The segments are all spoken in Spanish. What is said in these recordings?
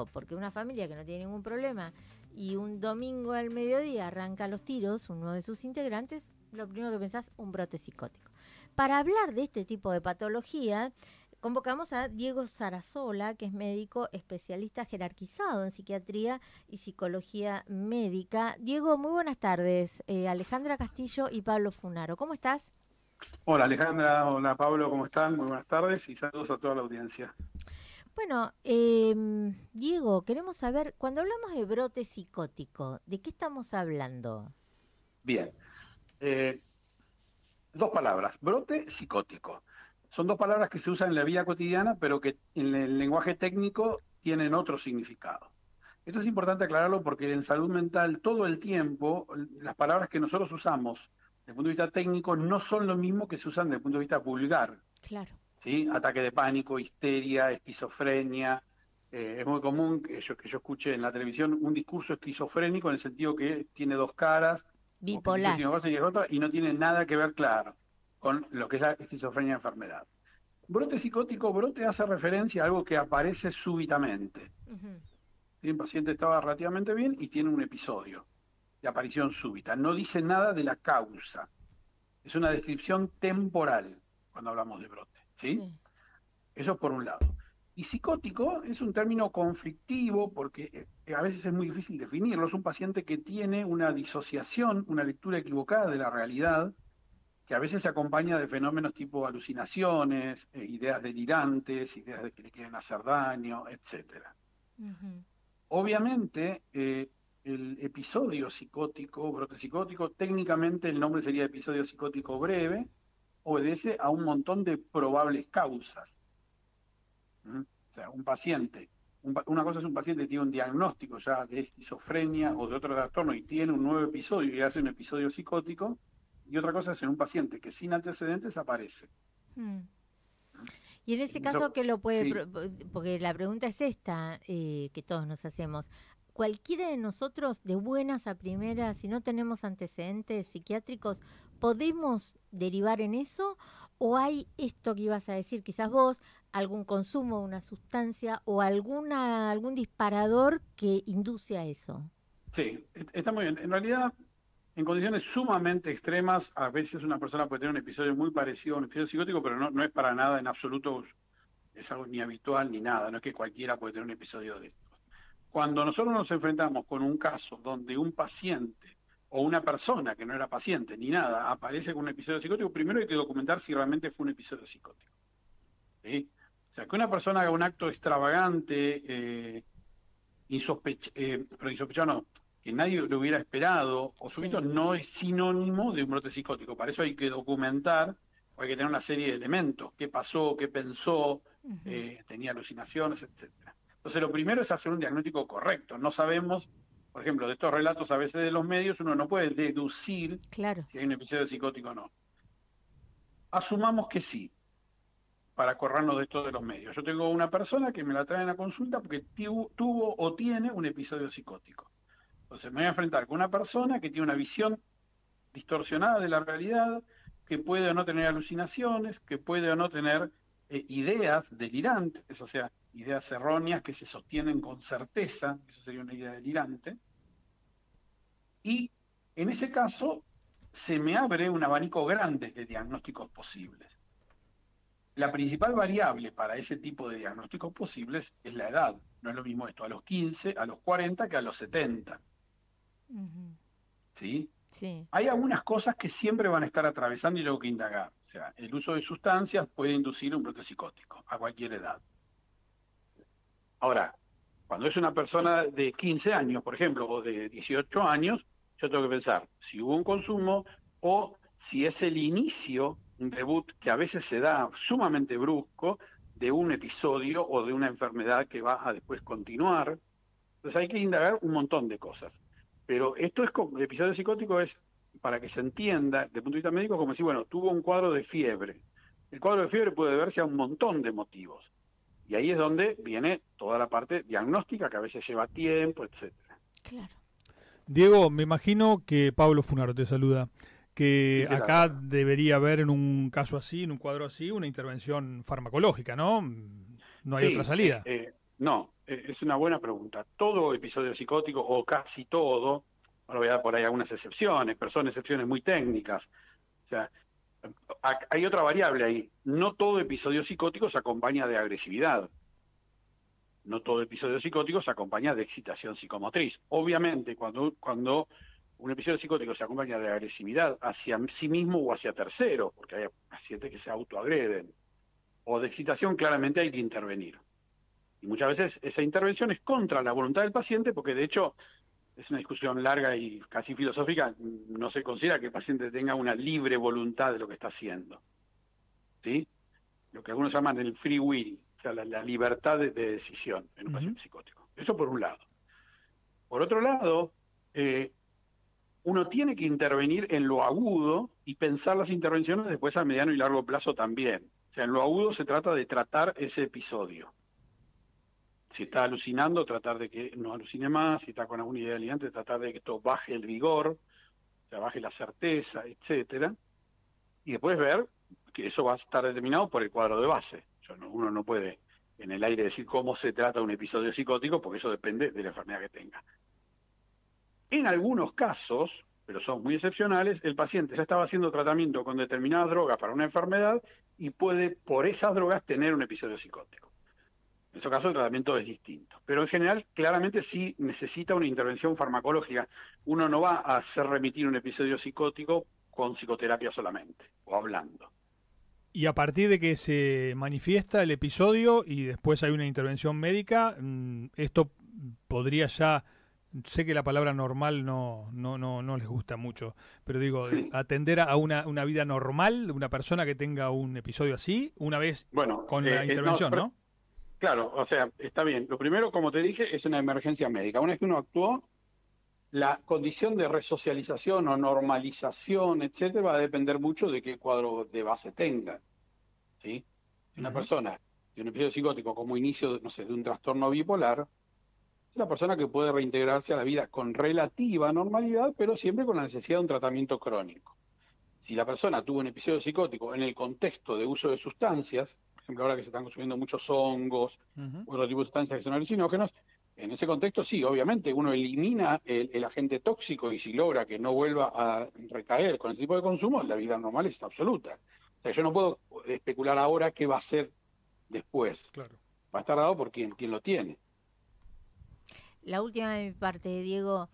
Porque una familia que no tiene ningún problema y un domingo al mediodía arranca a los tiros uno de sus integrantes, lo primero que pensás, un brote psicótico. Para hablar de este tipo de patología, convocamos a Diego Sarasola, que es médico especialista jerarquizado en psiquiatría y psicología médica. Diego, muy buenas tardes. Alejandra Castillo y Pablo Funaro. ¿Cómo estás? Hola Alejandra, hola Pablo, ¿cómo están? Muy buenas tardes y saludos a toda la audiencia. Bueno, Diego, queremos saber, cuando hablamos de brote psicótico, ¿de qué estamos hablando? Bien, eh, dos palabras, brote psicótico. Son dos palabras que se usan en la vida cotidiana, pero que en el lenguaje técnico tienen otro significado. Esto es importante aclararlo porque en salud mental todo el tiempo las palabras que nosotros usamos desde el punto de vista técnico no son lo mismo que se usan desde el punto de vista vulgar. Claro. ¿Sí? Ataque de pánico, histeria, esquizofrenia. Es muy común que yo escuche en la televisión un discurso esquizofrénico en el sentido que tiene dos caras, o que dice Bipolar. si una cosa y es otra, y no tiene nada que ver, claro, con lo que es la esquizofrenia enfermedad. Brote psicótico, brote hace referencia a algo que aparece súbitamente. Ujú. ¿Sí? El paciente estaba relativamente bien y tiene un episodio de aparición súbita. No dice nada de la causa. Es una descripción temporal cuando hablamos de brote. ¿Sí? Sí. Eso es por un lado. Y psicótico es un término conflictivo porque a veces es muy difícil definirlo. Es un paciente que tiene una disociación, una lectura equivocada de la realidad, que a veces se acompaña de fenómenos tipo alucinaciones, ideas delirantes, ideas de que le quieren hacer daño, etcétera. Ujú. Obviamente, el episodio psicótico, brote psicótico, técnicamente el nombre sería episodio psicótico breve, obedece a un montón de probables causas. ¿Mm? O sea, un paciente, una cosa es un paciente que tiene un diagnóstico ya de esquizofrenia o de otro trastorno y tiene un nuevo episodio y hace un episodio psicótico, y otra cosa es en un paciente que sin antecedentes aparece. Mm. Y en ese En caso, eso, ¿qué lo puede...? sí, Porque la pregunta es esta, que todos nos hacemos. ¿Cualquiera de nosotros, de buenas a primeras, si no tenemos antecedentes psiquiátricos, podemos derivar en eso? ¿O hay esto que ibas a decir, quizás vos, algún consumo de una sustancia o algún disparador que induce a eso? sí, está muy bien. En realidad, en condiciones sumamente extremas, a veces una persona puede tener un episodio muy parecido a un episodio psicótico, pero no es para nada en absoluto, es algo ni habitual ni nada, no es que cualquiera puede tener un episodio de esto. Cuando nosotros nos enfrentamos con un caso donde un paciente o una persona que no era paciente ni nada aparece con un episodio psicótico, primero hay que documentar si realmente fue un episodio psicótico. ¿Sí? O sea, que una persona haga un acto extravagante, pero insospechado no, que nadie lo hubiera esperado o súbito, Sí. no es sinónimo de un brote psicótico. Para eso hay que documentar, o hay que tener una serie de elementos, qué pasó, qué pensó, Ujú. tenía alucinaciones, etcétera. Entonces lo primero es hacer un diagnóstico correcto. No sabemos, por ejemplo, de estos relatos a veces de los medios, uno no puede deducir Claro. si hay un episodio psicótico o no. Asumamos que sí, para corrernos de esto de los medios. Yo tengo una persona que me la trae en la consulta porque tuvo o tiene un episodio psicótico. Entonces me voy a enfrentar con una persona que tiene una visión distorsionada de la realidad, que puede o no tener alucinaciones, que puede o no tener ideas delirantes, o sea, ideas erróneas que se sostienen con certeza, eso sería una idea delirante, y en ese caso se me abre un abanico grande de diagnósticos posibles. La principal variable para ese tipo de diagnósticos posibles es la edad. No es lo mismo esto a los 15, a los 40 que a los 70. Ujú. ¿Sí? Sí. Hay algunas cosas que siempre van a estar atravesando y luego que indagar. O sea, el uso de sustancias puede inducir un brote psicótico a cualquier edad. Ahora, cuando es una persona de 15 años, por ejemplo, o de 18 años, yo tengo que pensar si hubo un consumo o si es el inicio, un debut que a veces se da sumamente brusco de un episodio o de una enfermedad que va a después continuar. Entonces hay que indagar un montón de cosas. Pero esto es como, el episodio psicótico es, para que se entienda, desde el punto de vista médico, como si, bueno, tuvo un cuadro de fiebre. El cuadro de fiebre puede deberse a un montón de motivos. Y ahí es donde viene toda la parte diagnóstica, que a veces lleva tiempo, etcétera. Claro. Diego, me imagino que Pablo Funaro te saluda, que Sí, ¿qué tal, acá Pablo? debería haber en un caso así, en un cuadro así, una intervención farmacológica, ¿no? No hay otra Sí, salida. no. Es una buena pregunta. Todo episodio psicótico, o casi todo, ahora voy a dar por ahí algunas excepciones, pero son excepciones muy técnicas. O sea, hay otra variable ahí. No todo episodio psicótico se acompaña de agresividad. No todo episodio psicótico se acompaña de excitación psicomotriz. Obviamente, cuando un episodio psicótico se acompaña de agresividad hacia sí mismo o hacia terceros, porque hay pacientes que se autoagreden, o de excitación, claramente hay que intervenir. Y muchas veces esa intervención es contra la voluntad del paciente, porque de hecho es una discusión larga y casi filosófica. No se considera que el paciente tenga una libre voluntad de lo que está haciendo, ¿sí? Lo que algunos llaman el free will, o sea, la libertad de decisión en un paciente psicótico. Eso por un lado. Por otro lado, uno tiene que intervenir en lo agudo y pensar las intervenciones después a mediano y largo plazo también. O sea, en lo agudo se trata de tratar ese episodio. Si está alucinando, tratar de que no alucine más. Si está con alguna idea delirante, tratar de que esto baje el vigor, o sea, baje la certeza, etcétera. Y después ver que eso va a estar determinado por el cuadro de base. Uno no puede en el aire decir cómo se trata un episodio psicótico, porque eso depende de la enfermedad que tenga. En algunos casos, pero son muy excepcionales, el paciente ya estaba haciendo tratamiento con determinadas drogas para una enfermedad y puede por esas drogas tener un episodio psicótico. En ese caso el tratamiento es distinto. Pero en general, claramente sí necesita una intervención farmacológica. Uno no va a hacer remitir un episodio psicótico con psicoterapia solamente, o hablando. Y a partir de que se manifiesta el episodio y después hay una intervención médica, esto podría ya, sé que la palabra normal no les gusta mucho, pero digo, Sí. atender a una vida normal de una persona que tenga un episodio así, una vez Bueno, con la intervención, ¿no? Claro, o sea, está bien. Lo primero, como te dije, es una emergencia médica. Una vez que uno actuó, la condición de resocialización o normalización, etcétera, va a depender mucho de qué cuadro de base tenga, ¿sí? Si una persona tiene un episodio psicótico como inicio, no sé, de un trastorno bipolar, es una persona que puede reintegrarse a la vida con relativa normalidad, pero siempre con la necesidad de un tratamiento crónico. Si la persona tuvo un episodio psicótico en el contexto de uso de sustancias, por ejemplo, ahora que se están consumiendo muchos hongos, otro tipo de sustancias que son alucinógenos, en ese contexto sí, obviamente uno elimina el agente tóxico y si logra que no vuelva a recaer con ese tipo de consumo, la vida normal es absoluta. O sea, yo no puedo especular ahora qué va a ser después. Claro. Va a estar dado por quien lo tiene. La última de mi parte, Diego,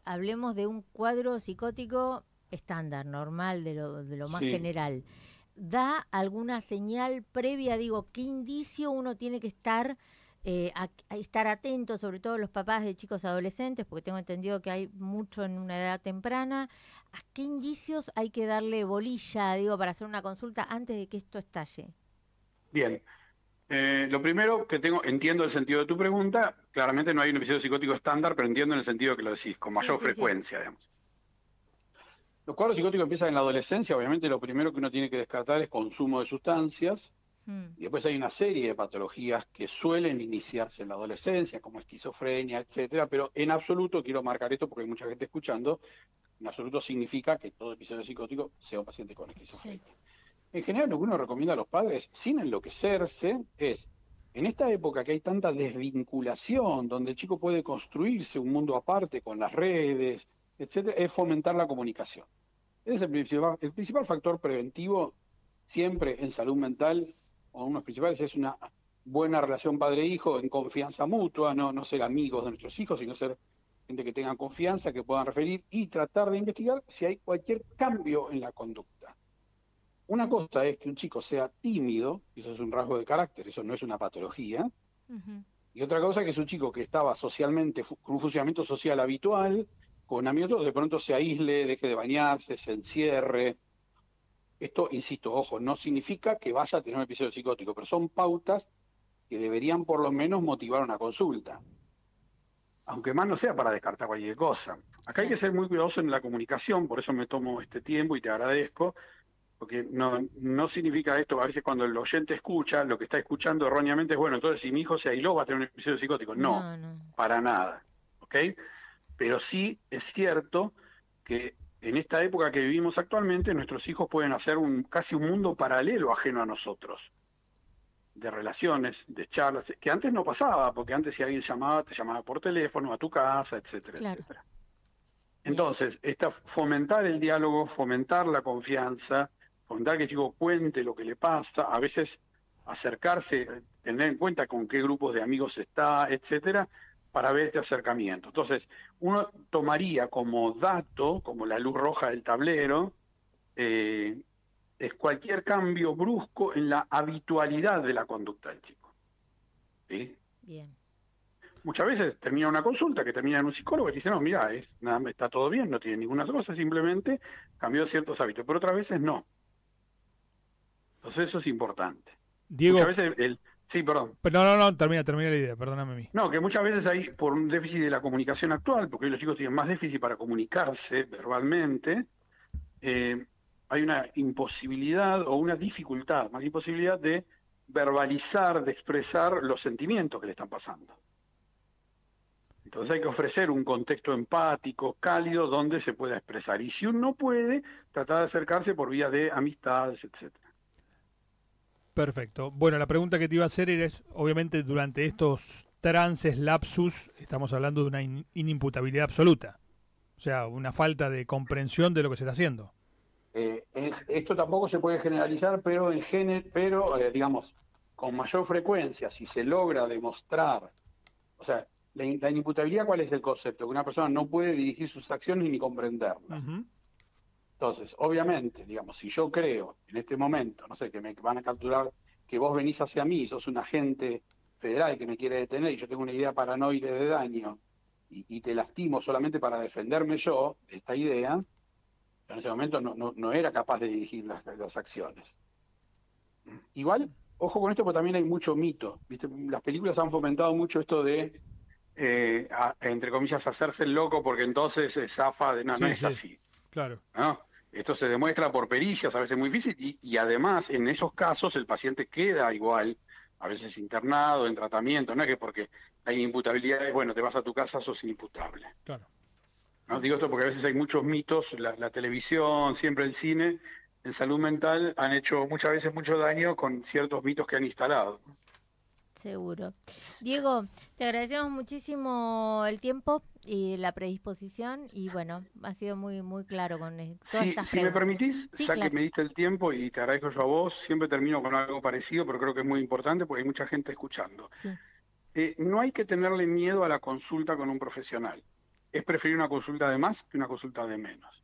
hablemos de un cuadro psicótico estándar, normal, de lo más Sí. general. ¿Da alguna señal previa? Digo, ¿qué indicio uno tiene que estar, a estar atento, sobre todo los papás de chicos adolescentes, porque tengo entendido que hay mucho en una edad temprana? ¿A qué indicios hay que darle bolilla, digo, para hacer una consulta antes de que esto estalle? Bien. Lo primero que entiendo el sentido de tu pregunta, claramente no hay un episodio psicótico estándar, pero entiendo en el sentido que lo decís, con mayor Sí. frecuencia, digamos. Los cuadros psicóticos empiezan en la adolescencia, obviamente lo primero que uno tiene que descartar es consumo de sustancias, y después hay una serie de patologías que suelen iniciarse en la adolescencia, como esquizofrenia, etcétera, pero en absoluto, quiero marcar esto porque hay mucha gente escuchando, en absoluto significa que todo episodio psicótico sea un paciente con esquizofrenia. Sí. En general, lo que uno recomienda a los padres, sin enloquecerse, es, en esta época que hay tanta desvinculación, donde el chico puede construirse un mundo aparte con las redes, etcétera, es fomentar la comunicación. Ese es el principal factor preventivo siempre en salud mental, o uno de los principales es una buena relación padre-hijo en confianza mutua, no ser amigos de nuestros hijos, sino ser gente que tengan confianza, que puedan referir y tratar de investigar si hay cualquier cambio en la conducta. Una cosa es que un chico sea tímido, y eso es un rasgo de carácter, eso no es una patología, y otra cosa es que es un chico que estaba socialmente, con un funcionamiento social habitual, con amigos, de pronto se aísle, deje de bañarse, se encierre. Esto, insisto, ojo, no significa que vaya a tener un episodio psicótico, pero son pautas que deberían por lo menos motivar una consulta. Aunque más no sea para descartar cualquier cosa. Acá hay que ser muy cuidadoso en la comunicación, por eso me tomo este tiempo y te agradezco, porque no significa esto, a veces cuando el oyente escucha, lo que está escuchando erróneamente es, bueno, entonces si mi hijo se aisló va a tener un episodio psicótico. No, para nada, ¿ok? Pero sí es cierto que en esta época que vivimos actualmente, nuestros hijos pueden hacer casi un mundo paralelo ajeno a nosotros. de relaciones, de charlas, que antes no pasaba, porque antes si alguien llamaba, te llamaba por teléfono, a tu casa, etcétera, Claro. etcétera. Entonces, fomentar el diálogo, fomentar la confianza, fomentar que el chico cuente lo que le pasa, a veces acercarse, tener en cuenta con qué grupos de amigos está, etcétera, para ver este acercamiento. Entonces, uno tomaría como dato, como la luz roja del tablero, es cualquier cambio brusco en la habitualidad de la conducta del chico. ¿Sí? Bien. Muchas veces termina una consulta, que termina en un psicólogo y dice, no, mira, está todo bien, no tiene ninguna cosa, simplemente cambió ciertos hábitos, pero otras veces no. Entonces eso es importante. Diego, muchas veces sí, perdón. No, termina la idea, perdóname a mí. No, que muchas veces hay, por un déficit de la comunicación actual, porque hoy los chicos tienen más déficit para comunicarse verbalmente, hay una imposibilidad o una dificultad, más imposibilidad de verbalizar, de expresar los sentimientos que le están pasando. Entonces hay que ofrecer un contexto empático, cálido, donde se pueda expresar. Y si uno no puede, tratar de acercarse por vía de amistades, etcétera. Perfecto. Bueno, la pregunta que te iba a hacer es, obviamente, durante estos trances, lapsus, estamos hablando de una inimputabilidad absoluta. O sea, una falta de comprensión de lo que se está haciendo. Esto tampoco se puede generalizar, pero digamos, con mayor frecuencia, si se logra demostrar, o sea, la inimputabilidad, ¿cuál es el concepto? Que una persona no puede dirigir sus acciones ni comprenderlas. Uh-huh. Entonces, obviamente, digamos, si yo creo en este momento, no sé, que me van a capturar, que vos venís hacia mí, sos un agente federal que me quiere detener y yo tengo una idea paranoide de daño y te lastimo solamente para defenderme yo de esta idea, yo en ese momento no era capaz de dirigir las acciones. Igual, ojo con esto, porque también hay mucho mito, ¿viste? Las películas han fomentado mucho esto de, entre comillas, hacerse el loco porque entonces se zafa de... No, Sí, no es sí. así. Claro. ¿No? Esto se demuestra por pericias, a veces muy difícil, y además en esos casos el paciente queda igual, a veces internado, en tratamiento, no es que porque hay inimputabilidad, bueno, te vas a tu casa, sos inimputable. Claro. ¿No? Digo esto porque a veces hay muchos mitos, la televisión, siempre el cine, en salud mental han hecho muchas veces mucho daño con ciertos mitos que han instalado. Seguro. Diego, te agradecemos muchísimo el tiempo y la predisposición y bueno, ha sido muy muy claro con todas estas Si me preguntas. permitís, Sí, ya claro. que me diste el tiempo y te agradezco yo a vos, siempre termino con algo parecido, pero creo que es muy importante porque hay mucha gente escuchando. Sí. No hay que tenerle miedo a la consulta con un profesional. Es preferir una consulta de más que una consulta de menos.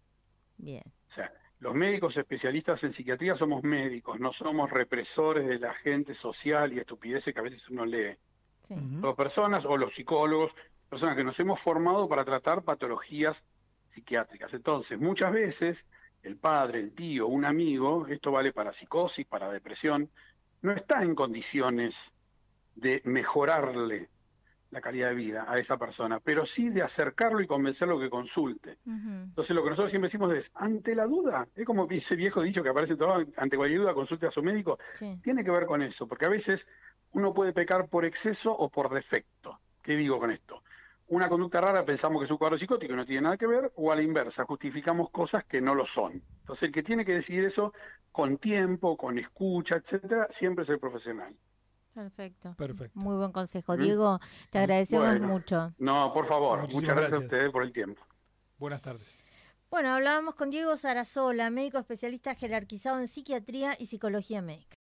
Bien. O sea, los médicos especialistas en psiquiatría somos médicos, no somos represores de la gente social y estupideces que a veces uno lee. Sí. Uh-huh. Las personas o los psicólogos, personas que nos hemos formado para tratar patologías psiquiátricas. Entonces, muchas veces el padre, el tío, un amigo, esto vale para psicosis, para depresión, no está en condiciones de mejorarle la calidad de vida a esa persona, pero sí de acercarlo y convencerlo que consulte. Uh-huh. Entonces lo que nosotros siempre decimos es, ante la duda, es como ese viejo dicho que aparece en todo, ante cualquier duda consulte a su médico, Sí. tiene que ver con eso, porque a veces uno puede pecar por exceso o por defecto. ¿Qué digo con esto? Una conducta rara pensamos que es un cuadro psicótico y no tiene nada que ver, o a la inversa, justificamos cosas que no lo son. Entonces el que tiene que decidir eso con tiempo, con escucha, etcétera, siempre es el profesional. Perfecto. Perfecto. Muy buen consejo. Diego, te agradecemos Bueno. mucho. No, por favor, Muchísimas muchas gracias a gracias. ustedes por el tiempo. Buenas tardes. Bueno, hablábamos con Diego Sarasola, médico especialista jerarquizado en psiquiatría y psicología médica.